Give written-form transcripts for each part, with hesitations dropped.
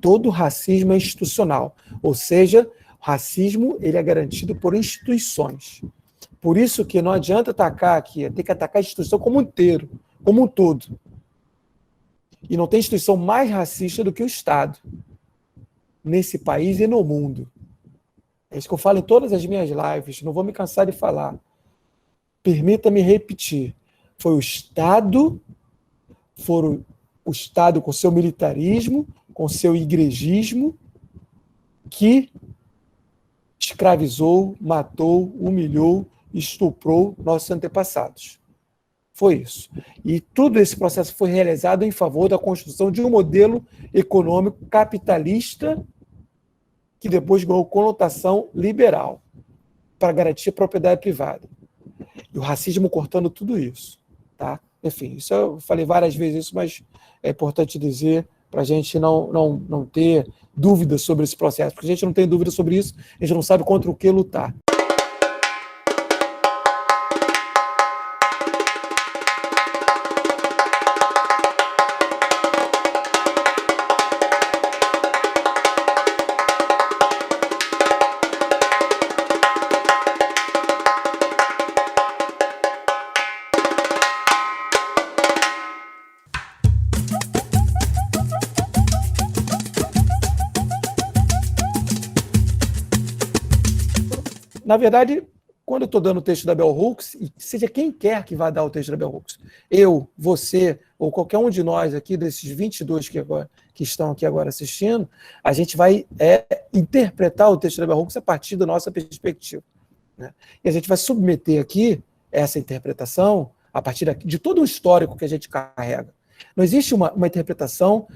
todo racismo é institucional, ou seja, o racismo ele é garantido por instituições. Por isso que não adianta atacar aqui, tem que atacar a instituição como um inteiro, como um todo. E não tem instituição mais racista do que o Estado, nesse país e no mundo. É isso que eu falo em todas as minhas lives, não vou me cansar de falar. Permita-me repetir. Foi o Estado com seu militarismo, com seu igrejismo, que escravizou, matou, humilhou, estuprou nossos antepassados. Foi isso. E todo esse processo foi realizado em favor da construção de um modelo econômico capitalista que depois ganhou conotação liberal para garantir a propriedade privada. E o racismo cortando tudo isso. Tá? Enfim, isso eu falei várias vezes isso, mas é importante dizer para a gente não ter dúvidas sobre esse processo, porque a gente não tem dúvida sobre isso, a gente não sabe contra o que lutar. Na verdade, quando eu estou dando o texto da Bell Hooks, e seja quem quer que vá dar o texto da Bell Hooks, eu, você, ou qualquer um de nós aqui, desses 22 que estão aqui agora assistindo, a gente vai interpretar o texto da Bell Hooks a partir da nossa perspectiva. Né? E a gente vai submeter aqui essa interpretação a partir de todo o histórico que a gente carrega. Não existe uma interpretação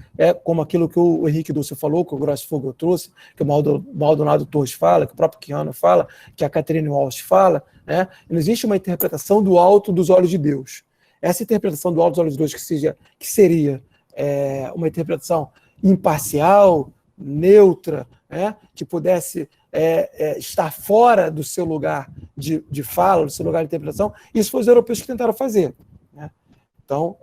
como aquilo que o Henrique Dulce falou, que o Grossfogel trouxe, que o Maldonado Torres fala, que o próprio Keanu fala, que a Catherine Walsh fala. Né? Não existe uma interpretação do alto dos olhos de Deus. Essa interpretação do alto dos olhos de Deus que seria uma interpretação imparcial, neutra, né? Que pudesse estar fora do seu lugar de fala, do seu lugar de interpretação, isso foi os europeus que tentaram fazer. Né? Então,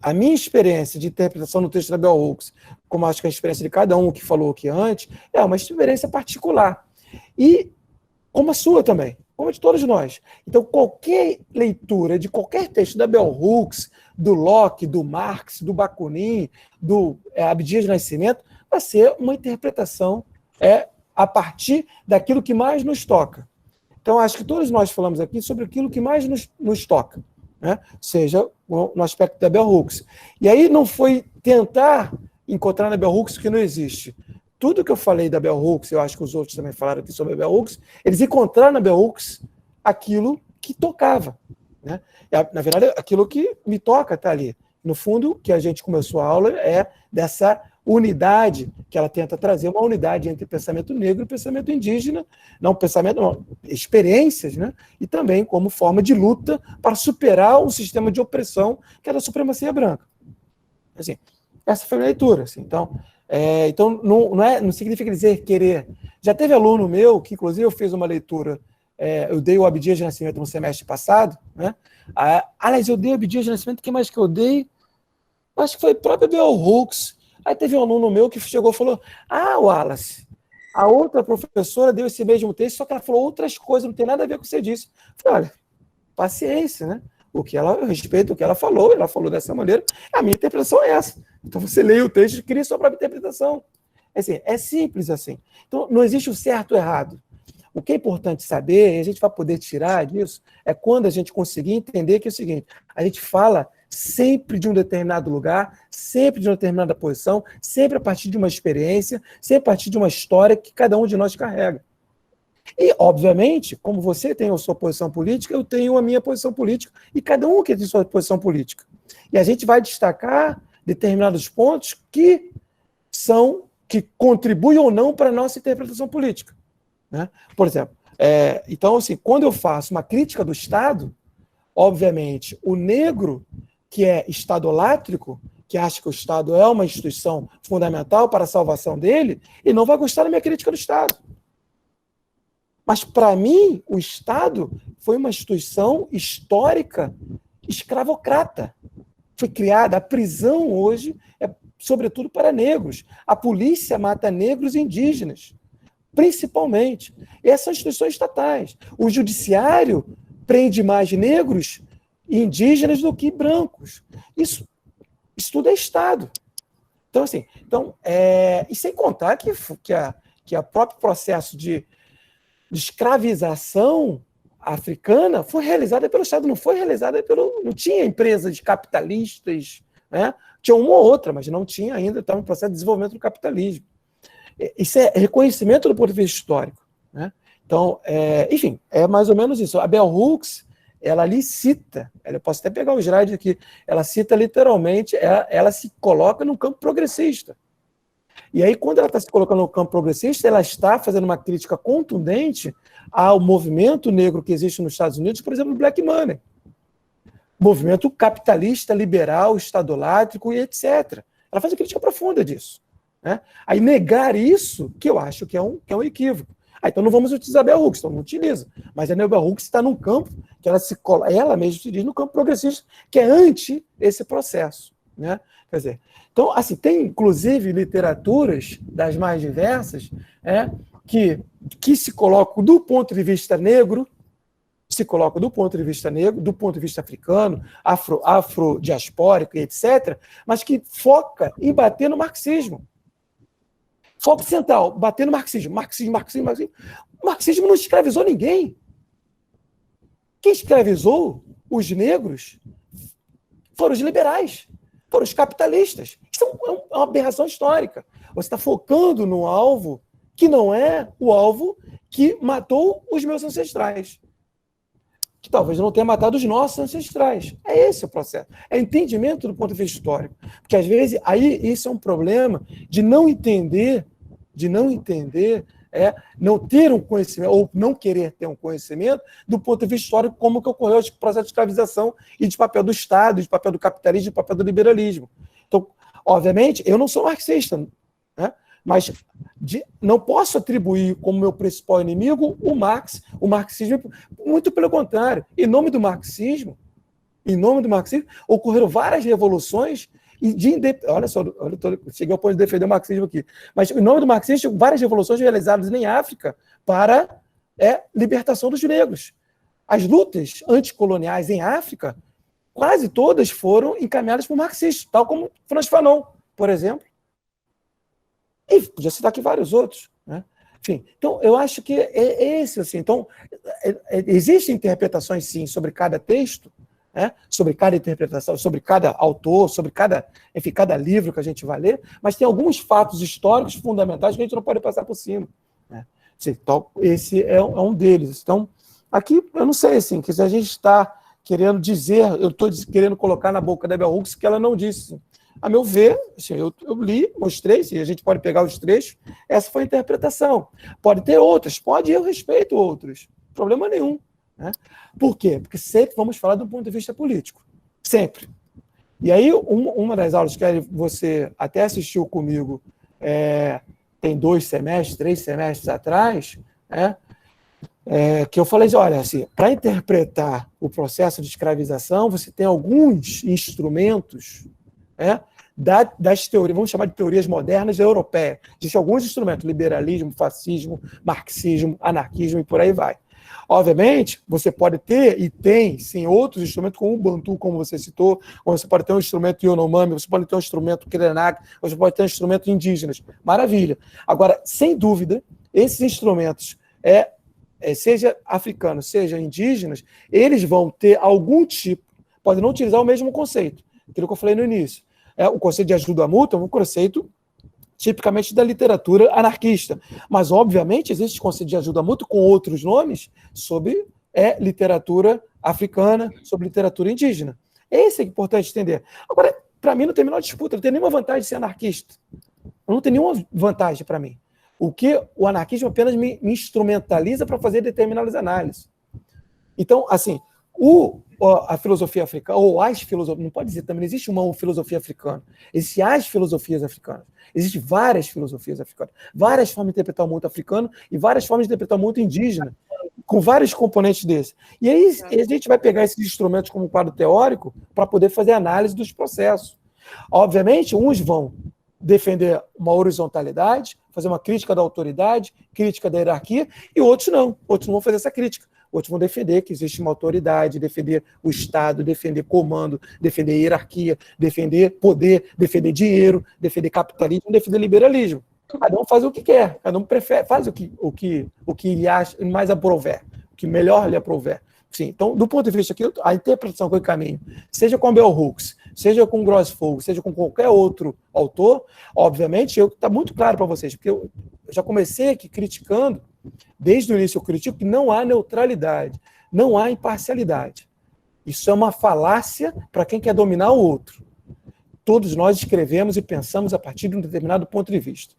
a minha experiência de interpretação no texto da Bell Hooks, como acho que a experiência de cada um que falou aqui antes, é uma experiência particular. E como a sua também, como a de todos nós. Então, qualquer leitura de qualquer texto da Bell Hooks, do Locke, do Marx, do Bakunin, do Abdias Nascimento, vai ser uma interpretação a partir daquilo que mais nos toca. Então, acho que todos nós falamos aqui sobre aquilo que mais nos toca. Né? Seja no aspecto da Bell Hooks. E aí não foi tentar encontrar na Bell Hooks o que não existe. Tudo que eu falei da Bell Hooks, eu acho que os outros também falaram aqui sobre a Bell Hooks, eles encontraram na Bell Hooks aquilo que tocava. Né? Na verdade, aquilo que me toca está ali. No fundo, o que a gente começou a aula é dessa unidade que ela tenta trazer, uma unidade entre pensamento negro e pensamento indígena, experiências, né? E também como forma de luta para superar o sistema de opressão que é da supremacia branca. Assim, essa foi a minha leitura. Assim. Então não significa dizer querer. Já teve aluno meu, que inclusive eu fiz uma leitura, eu dei o Abdias de Nascimento no semestre passado, né? Aliás, eu dei o Abdias de Nascimento, o que mais que eu dei? Acho que foi a própria Bell Hooks. Aí teve um aluno meu que chegou e falou: Wallace, a outra professora deu esse mesmo texto, só que ela falou outras coisas, não tem nada a ver com o que você disse. Eu falei: olha, paciência, né? Eu respeito o que ela falou dessa maneira, a minha interpretação é essa. Então você lê o texto e cria sua própria interpretação. Assim, é simples assim. Então não existe o certo ou errado. O que é importante saber, e a gente vai poder tirar disso, é quando a gente conseguir entender que é o seguinte: a gente fala sempre de um determinado lugar, sempre de uma determinada posição, sempre a partir de uma experiência, sempre a partir de uma história que cada um de nós carrega. E, obviamente, como você tem a sua posição política, eu tenho a minha posição política, e cada um que tem a sua posição política. E a gente vai destacar determinados pontos que contribuem ou não para a nossa interpretação política. Né? Por exemplo, então, assim, quando eu faço uma crítica do Estado, obviamente, o negro que é estadolátrico, que acha que o Estado é uma instituição fundamental para a salvação dele, ele não vai gostar da minha crítica do Estado. Mas, para mim, o Estado foi uma instituição histórica escravocrata. Foi criada, a prisão hoje é sobretudo para negros. A polícia mata negros e indígenas, principalmente. Essas são instituições estatais. O judiciário prende mais negros e indígenas do que brancos. Isso tudo é Estado. Então, assim, e sem contar que o próprio processo de escravização africana foi realizada pelo Estado, não foi realizada não tinha empresas capitalistas, né? Tinha uma ou outra, mas não tinha ainda, estava no processo de desenvolvimento do capitalismo. Isso é reconhecimento do ponto de vista histórico, né? Então, enfim, é mais ou menos isso. A Bell Hooks, ela ali cita, eu posso até pegar o slide aqui, ela cita literalmente, ela se coloca no campo progressista. E aí, quando ela está se colocando no campo progressista, ela está fazendo uma crítica contundente ao movimento negro que existe nos Estados Unidos, por exemplo, o Black Money. Movimento capitalista, liberal, estadolátrico e etc. Ela faz uma crítica profunda disso, né? Aí negar isso, que eu acho que é um equívoco. Então não vamos utilizar a Bell Hooks, então não utiliza. Mas a Bell Hooks está num campo que ela mesma se diz no campo progressista, que é anti esse processo, né? Quer dizer, então, assim, tem inclusive literaturas das mais diversas, que se colocam do ponto de vista negro, do ponto de vista africano, afrodiaspórico, etc., mas que foca em bater no marxismo. Foco central, bater no marxismo. O marxismo não escravizou ninguém. Quem escravizou os negros foram os liberais, foram os capitalistas. Isso é uma aberração histórica. Você está focando no alvo que não é o alvo que matou os meus ancestrais. Que talvez não tenha matado os nossos ancestrais. É esse o processo. É entendimento do ponto de vista histórico. Porque, às vezes, aí isso é um problema de não entender, não ter um conhecimento, ou não querer ter um conhecimento do ponto de vista histórico, como que ocorreu o processo de escravização e de papel do Estado, de papel do capitalismo, de papel do liberalismo. Então, obviamente, eu não sou marxista, né? Mas não posso atribuir como meu principal inimigo o marxismo, muito pelo contrário. Em nome do marxismo, ocorreram várias revoluções olha só, cheguei ao ponto de defender o marxismo aqui. Mas em nome do marxismo, várias revoluções realizadas em África para libertação dos negros. As lutas anticoloniais em África, quase todas foram encaminhadas por marxistas, tal como Frantz Fanon, por exemplo. E podia citar aqui vários outros, né? Enfim, então eu acho que é esse, assim. Então, existem interpretações, sim, sobre cada texto, né? Sobre cada interpretação, sobre cada autor, sobre cada livro que a gente vai ler, mas tem alguns fatos históricos fundamentais que a gente não pode passar por cima, né? Então, esse é um deles. Então, aqui, eu não sei, assim, que se a gente está querendo dizer, eu estou querendo colocar na boca da Bell Hooks que ela não disse. A meu ver, assim, eu li, mostrei, se a gente pode pegar os trechos, essa foi a interpretação. Pode ter outras, eu respeito outros, problema nenhum, né? Por quê? Porque sempre vamos falar do ponto de vista político, sempre. E aí, uma das aulas que você até assistiu comigo, tem 2 semestres, 3 semestres atrás, né? Que eu falei, olha, assim, para interpretar o processo de escravização, você tem alguns instrumentos, das teorias, vamos chamar de teorias modernas europeias. Existem alguns instrumentos, liberalismo, fascismo, marxismo, anarquismo e por aí vai. Obviamente, você pode ter, e tem, sim, outros instrumentos, como o Bantu, como você citou, ou você pode ter um instrumento Yanomami, você pode ter um instrumento Krenak, você pode ter um instrumento indígenas. Maravilha. Agora, sem dúvida, esses instrumentos, seja africanos, seja indígenas, eles vão ter algum tipo, podem não utilizar o mesmo conceito, aquilo que eu falei no início. O conceito de ajuda mútua é um conceito tipicamente da literatura anarquista. Mas, obviamente, existe conceito de ajuda mútua com outros nomes sobre literatura africana, sobre literatura indígena. Esse é importante entender. Agora, para mim, não tem a menor disputa, não tem nenhuma vantagem de ser anarquista. Não tem nenhuma vantagem para mim. O anarquismo apenas me instrumentaliza para fazer determinadas análises. Então, assim, a filosofia africana, ou as filosofias, não pode dizer também, não existe uma filosofia africana, existem as filosofias africanas, existem várias filosofias africanas, várias formas de interpretar o mundo africano e várias formas de interpretar o mundo indígena, com vários componentes desses. E aí a gente vai pegar esses instrumentos como quadro teórico para poder fazer análise dos processos. Obviamente, uns vão defender uma horizontalidade, fazer uma crítica da autoridade, crítica da hierarquia, e outros não vão fazer essa crítica. Outros vão defender que existe uma autoridade, defender o Estado, defender comando, defender hierarquia, defender poder, defender dinheiro, defender capitalismo, defender liberalismo. Cada um faz o que quer, cada um faz o que lhe acha mais aprouver, o que melhor lhe aprouver. Sim, então, do ponto de vista aqui, a interpretação que eu encaminho, seja com Bell Hooks, seja com Grossfogel, seja com qualquer outro autor, obviamente, está muito claro para vocês, porque eu já comecei aqui criticando, desde o início eu critico que não há neutralidade, não há imparcialidade. Isso é uma falácia para quem quer dominar o outro. Todos nós escrevemos e pensamos a partir de um determinado ponto de vista.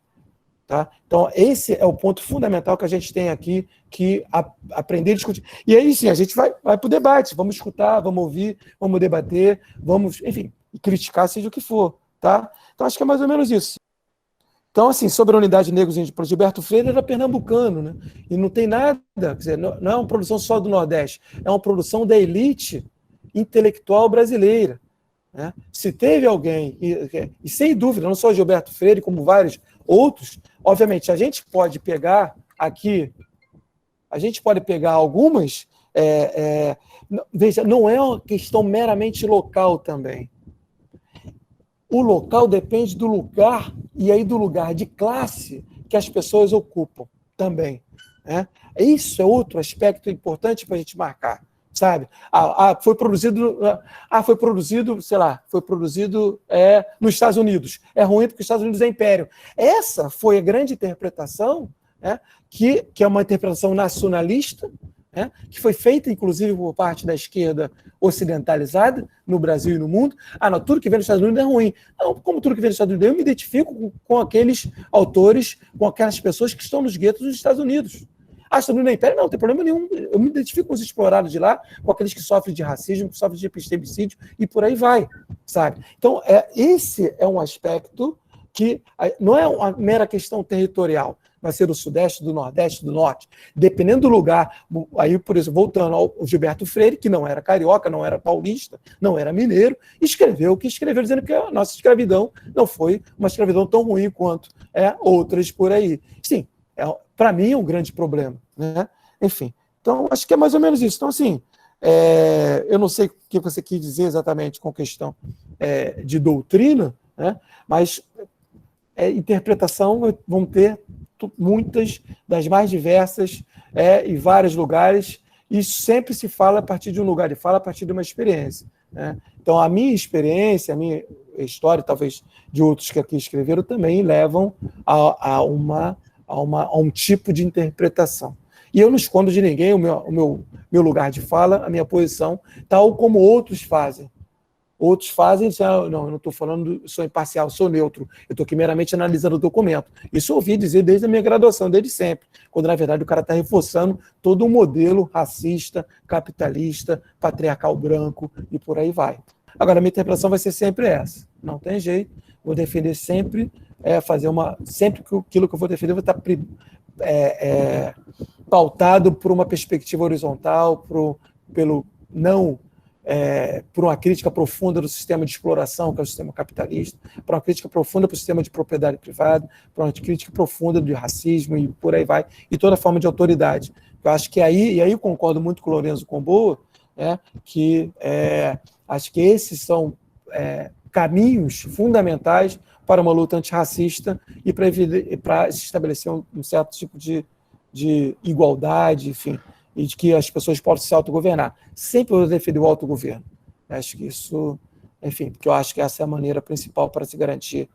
Tá? Então, esse é o ponto fundamental que a gente tem aqui que aprender a discutir. E aí, sim, a gente vai para o debate, vamos escutar, vamos ouvir, vamos debater, vamos, enfim, criticar, seja o que for. Tá? Então, acho que é mais ou menos isso. Então, assim, sobre a unidade de negros índios, Gilberto Freire era pernambucano, né? E não tem nada, quer dizer, não é uma produção só do Nordeste, é uma produção da elite intelectual brasileira. Né? Se teve alguém, e sem dúvida, não só Gilberto Freire, como vários outros, obviamente, a gente pode pegar aqui, algumas, veja, não é uma questão meramente local também. O local depende do lugar, e aí do lugar de classe que as pessoas ocupam também. Né? Isso é outro aspecto importante para a gente marcar. Sabe? Foi produzido, nos Estados Unidos. É ruim porque os Estados Unidos é império. Essa foi a grande interpretação, né, que é uma interpretação nacionalista, né, que foi feita, inclusive, por parte da esquerda ocidentalizada, no Brasil e no mundo. Não, tudo que vem nos Estados Unidos é ruim. Não, como tudo que vem nos Estados Unidos, eu me identifico com aqueles autores, com aquelas pessoas que estão nos guetos dos Estados Unidos. Estados Unidos é império? Não tem problema nenhum. Eu me identifico com os explorados de lá, com aqueles que sofrem de racismo, que sofrem de epistemicídio, e por aí vai, sabe? Então, esse é um aspecto que não é uma mera questão territorial, vai ser do Sudeste, do Nordeste, do Norte. Dependendo do lugar, aí, por isso, voltando ao Gilberto Freire, que não era carioca, não era paulista, não era mineiro, escreveu o que escreveu, dizendo que a nossa escravidão não foi uma escravidão tão ruim quanto outras por aí. Sim, para mim é um grande problema. Né? Enfim, então acho que é mais ou menos isso. Então, assim, eu não sei o que você quis dizer exatamente com questão de doutrina, né? Mas interpretação vão ter muitas, das mais diversas, em vários lugares, e sempre se fala a partir de um lugar de fala, a partir de uma experiência. Né? Então, a minha experiência, a minha história, talvez de outros que aqui escreveram, também levam a um tipo de interpretação. E eu não escondo de ninguém o meu lugar de fala, a minha posição, tal como outros fazem. Outros fazem, não, eu não estou falando, sou imparcial, sou neutro, eu estou aqui meramente analisando o documento. Isso eu ouvi dizer desde a minha graduação, desde sempre, quando na verdade o cara está reforçando todo um modelo racista, capitalista, patriarcal branco e por aí vai. Agora, a minha interpretação vai ser sempre essa, não tem jeito, vou defender sempre, sempre que aquilo que eu vou defender vai estar pautado por uma perspectiva horizontal, por uma crítica profunda do sistema de exploração, que é o sistema capitalista, por uma crítica profunda para o sistema de propriedade privada, por uma crítica profunda do racismo e por aí vai, e toda forma de autoridade. Eu acho que aí eu concordo muito com o Lourenço Comboa, que acho que esses são caminhos fundamentais para uma luta antirracista e para se estabelecer um certo tipo de igualdade, enfim, e de que as pessoas possam se autogovernar. Sempre eu defendo o autogoverno. Acho que isso, enfim, porque eu acho que essa é a maneira principal para se garantir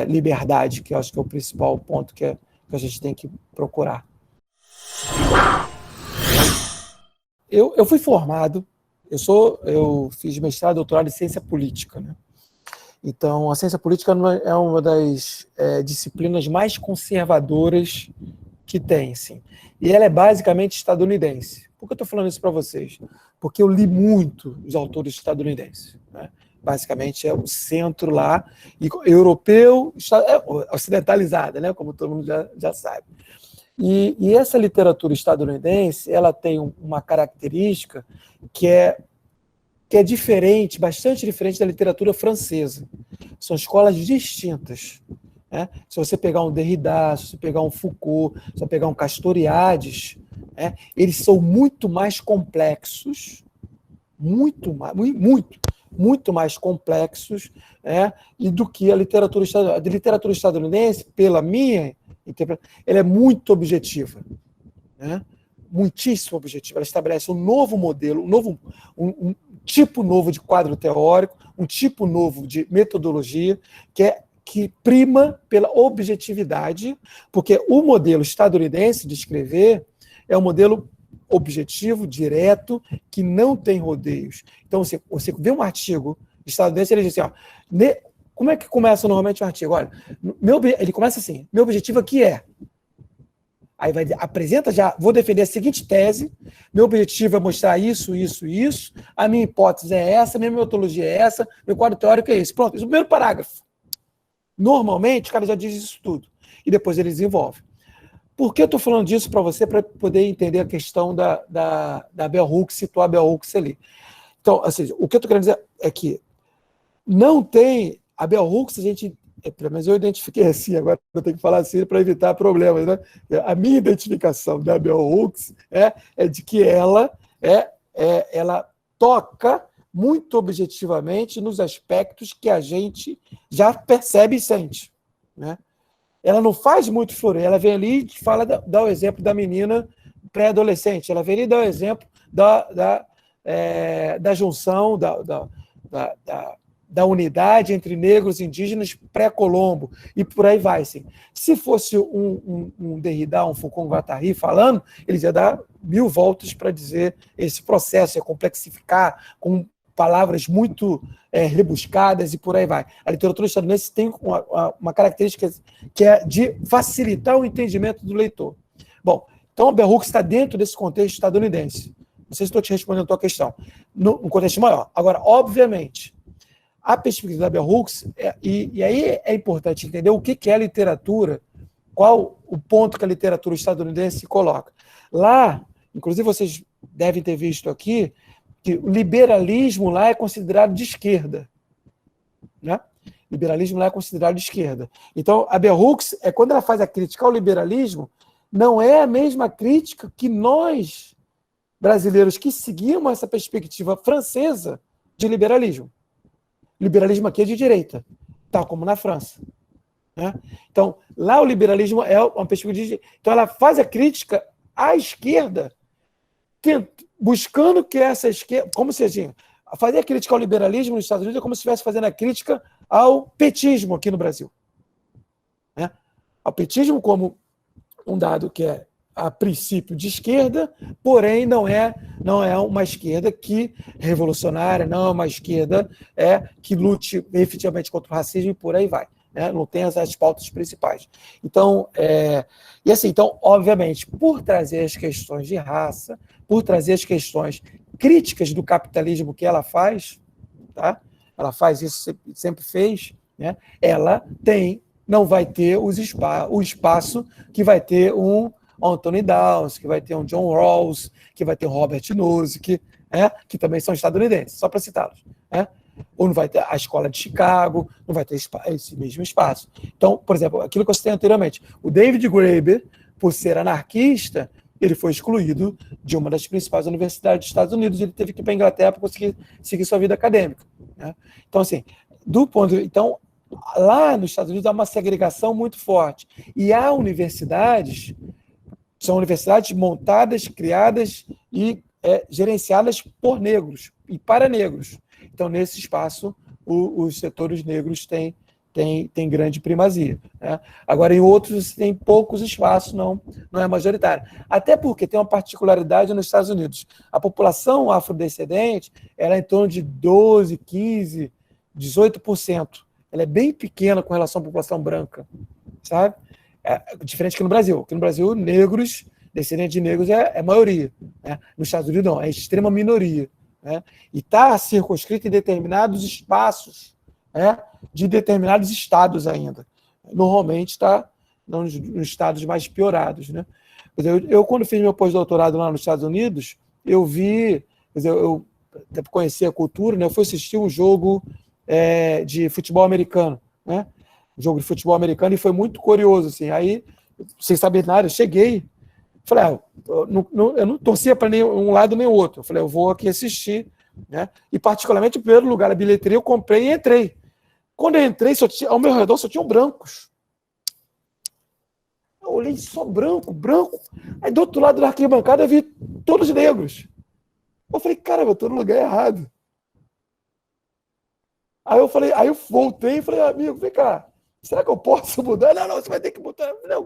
liberdade, que eu acho que é o principal ponto que a gente tem que procurar. Eu fui formado, eu fiz mestrado e doutorado em ciência política, né? Então, a ciência política é uma das disciplinas mais conservadoras que tem, assim. E ela é basicamente estadunidense. Por que eu estou falando isso para vocês? Porque eu li muito os autores estadunidenses. Né? Basicamente é o centro lá, e europeu, ocidentalizada, né? Como todo mundo já sabe. E essa literatura estadunidense, ela tem uma característica que é que é diferente, bastante diferente da literatura francesa. São escolas distintas. Né? Se você pegar um Derrida, se você pegar um Foucault, se você pegar um Castoriadis, né? Eles são muito mais complexos, muito mais complexos, né? E do que a literatura estadunidense. A literatura estadunidense, pela minha interpretação, ela é muito objetiva. Né? Muitíssimo objetiva. Ela estabelece um novo modelo, um tipo novo de quadro teórico, um tipo novo de metodologia, que prima pela objetividade, porque o modelo estadunidense de escrever é um modelo objetivo, direto, que não tem rodeios. Então, você vê um artigo estadunidense, ele diz assim, ó, como é que começa normalmente um artigo? Olha, ele começa assim, meu objetivo aqui é... Aí apresenta já, vou defender a seguinte tese, meu objetivo é mostrar isso, isso, isso, a minha hipótese é essa, a minha metodologia é essa, meu quadro teórico é esse. Pronto, esse é o primeiro parágrafo. Normalmente, o cara já diz isso tudo. E depois ele desenvolve. Por que eu estou falando disso para você? Para poder entender a questão da Bell Hooks, situar a Bell Hooks ali. Então, assim, o que eu estou querendo dizer é que não tem... A Bell Hooks, a gente... Pelo menos eu identifiquei assim, agora eu tenho que falar assim para evitar problemas, né? A minha identificação da Bell Hooks é de que ela toca muito objetivamente nos aspectos que a gente já percebe e sente. Né? Ela não faz muito floreio, ela vem ali e dá o exemplo da menina pré-adolescente, ela vem ali e dá o exemplo da junção, da unidade entre negros e indígenas pré-Colombo, e por aí vai. Assim. Se fosse um Derrida, um Foucault, um Guattari falando, eles iam dar 1000 voltas para dizer esse processo, ia complexificar com palavras muito rebuscadas e por aí vai. A literatura estadunidense tem uma característica que é de facilitar o entendimento do leitor. Bom, então a Bell Hooks está dentro desse contexto estadunidense. Não sei se estou te respondendo a tua questão. No contexto maior. Agora, obviamente, a perspectiva da Bell Hooks, e aí é importante entender o que é a literatura, qual o ponto que a literatura estadunidense coloca. Lá, inclusive vocês devem ter visto aqui, que o liberalismo lá é considerado de esquerda. Né? Liberalismo lá é considerado de esquerda. Então, a Bell Hooks, quando ela faz a crítica ao liberalismo, não é a mesma crítica que nós, brasileiros, que seguimos essa perspectiva francesa de liberalismo. Liberalismo aqui é de direita, tal como na França. Né? Então, lá o liberalismo é uma perspectiva de direita. Então, ela faz a crítica à esquerda, buscando que essa esquerda... Como se assim, fazer a crítica ao liberalismo nos Estados Unidos é como se estivesse fazendo a crítica ao petismo aqui no Brasil. Né? Ao petismo como um dado que é a princípio de esquerda, porém não é uma esquerda que revolucionária, não é uma esquerda que lute efetivamente contra o racismo e por aí vai. Né? Não tem as pautas principais. Então, então, obviamente, por trazer as questões de raça, por trazer as questões críticas do capitalismo que ela faz, tá? Ela faz isso, sempre fez, né? Ela não vai ter o espaço que vai ter um Anthony Downs, que vai ter um John Rawls, que vai ter um Robert Nozick, que também são estadunidenses, só para citá-los. Ou não vai ter a Escola de Chicago, não vai ter esse mesmo espaço. Então, por exemplo, aquilo que eu citei anteriormente, o David Graeber, por ser anarquista, ele foi excluído de uma das principais universidades dos Estados Unidos, ele teve que ir para a Inglaterra para conseguir seguir sua vida acadêmica. Né? Então, assim, então, lá nos Estados Unidos há uma segregação muito forte. E há universidades, são universidades montadas, criadas e gerenciadas por negros e para negros. Então, nesse espaço, os setores negros têm grande primazia. Né? Agora, em outros, tem poucos espaços, não é majoritário. Até porque tem uma particularidade nos Estados Unidos. A população afrodescendente ela é em torno de 12, 15, 18%. Ela é bem pequena com relação à população branca, sabe? Diferente que no Brasil. Aqui no Brasil, negros, descendentes de negros é maioria. Né? Nos Estados Unidos, não, é extrema minoria. Né? E está circunscrito em determinados espaços, de determinados estados ainda. Normalmente está nos estados mais piorados. Né? Eu, quando fiz meu pós-doutorado lá nos Estados Unidos, eu vi... até para conhecer a cultura, né? Eu fui assistir um jogo de futebol americano, né? Um jogo de futebol americano, e foi muito curioso, assim. Aí, sem saber nada, eu cheguei, falei, eu não torcia para nenhum lado nem outro. Eu falei, eu vou aqui assistir, né? E particularmente, em primeiro lugar, a bilheteria, eu comprei e entrei. Quando eu entrei, ao meu redor só tinham brancos. Eu olhei só branco, branco. Aí do outro lado da arquibancada eu vi todos negros. Eu falei, cara, eu tô no lugar errado. Aí eu voltei e falei, amigo, vem cá, será que eu posso mudar? Não, você vai ter que mudar. Não,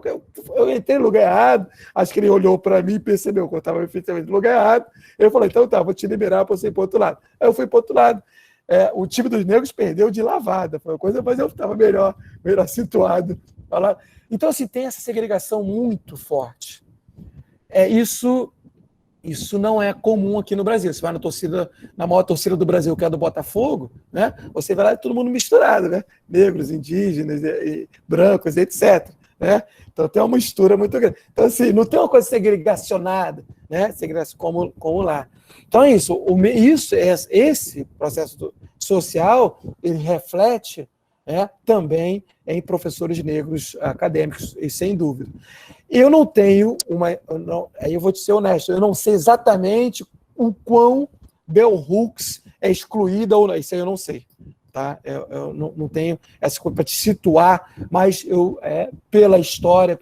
eu entrei no lugar errado. Acho que ele olhou para mim e percebeu que eu estava efetivamente no lugar errado. Ele falou, então tá, vou te liberar para você ir para o outro lado. Aí eu fui para o outro lado. O time dos negros perdeu de lavada, foi uma coisa, mas eu estava melhor situado. Então, assim, tem essa segregação muito forte. Isso não é comum aqui no Brasil. Você vai na maior torcida do Brasil, que é a do Botafogo, né? Você vai lá e todo mundo misturado, né? Negros, indígenas, brancos, etc. Né? Então tem uma mistura muito grande. Então, assim, não tem uma coisa segregacionada, né? Como lá. Então é isso. Esse processo social, ele reflete, né, também em professores negros acadêmicos, e sem dúvida. Eu não tenho aí eu vou te ser honesto, eu não sei exatamente o quão Bell Hooks é excluída ou não, isso aí eu não sei. Tá? Eu não tenho essa coisa para te situar, mas pela história,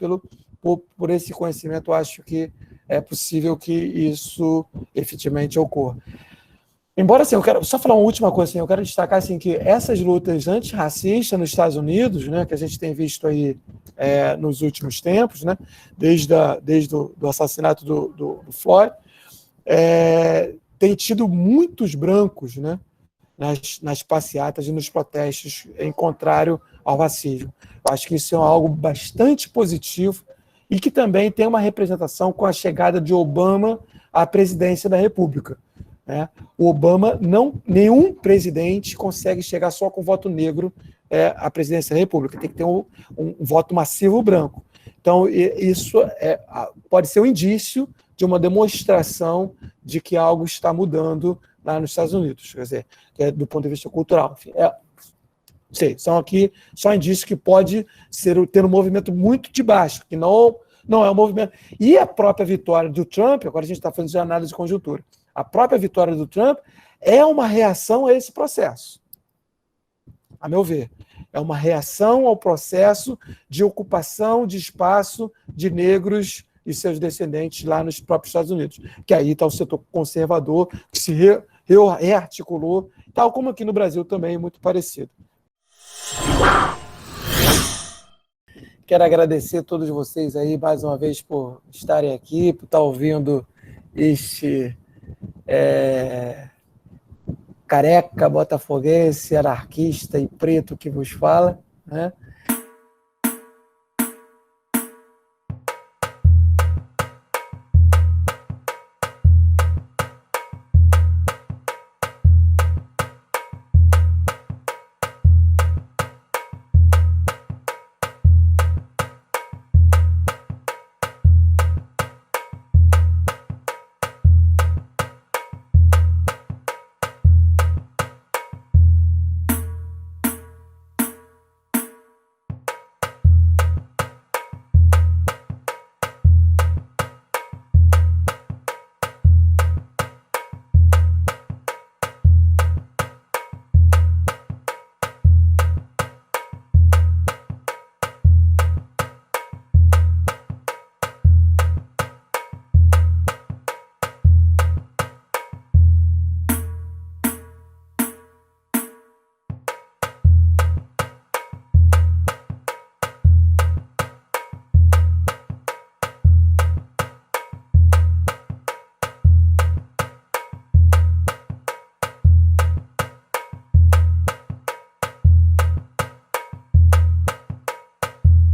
por esse conhecimento, eu acho que é possível que isso efetivamente ocorra. Embora, assim, eu quero só falar uma última coisa, assim, eu quero destacar assim, que essas lutas antirracistas nos Estados Unidos, né, que a gente tem visto aí nos últimos tempos, né, desde o assassinato do Floyd, tem tido muitos brancos, né, nas passeatas e nos protestos em contrário ao racismo. Eu acho que isso é algo bastante positivo e que também tem uma representação com a chegada de Obama à presidência da República. Né? O Obama, nenhum presidente consegue chegar só com voto negro à presidência da República, tem que ter um voto massivo branco. Então, isso pode ser um indício de uma demonstração de que algo está mudando lá nos Estados Unidos, quer dizer, do ponto de vista cultural. Enfim, são aqui só indícios que pode ter um movimento muito de baixo, que não é um movimento. E a própria vitória do Trump, agora a gente está fazendo de análise de conjuntura, a própria vitória do Trump é uma reação a esse processo, a meu ver. É uma reação ao processo de ocupação de espaço de negros e seus descendentes lá nos próprios Estados Unidos. Que aí está o setor conservador, que se rearticulou, tal como aqui no Brasil também, muito parecido. Quero agradecer a todos vocês aí, mais uma vez, por estarem aqui, por estar ouvindo este careca, botafoguense, anarquista e preto que vos fala, né?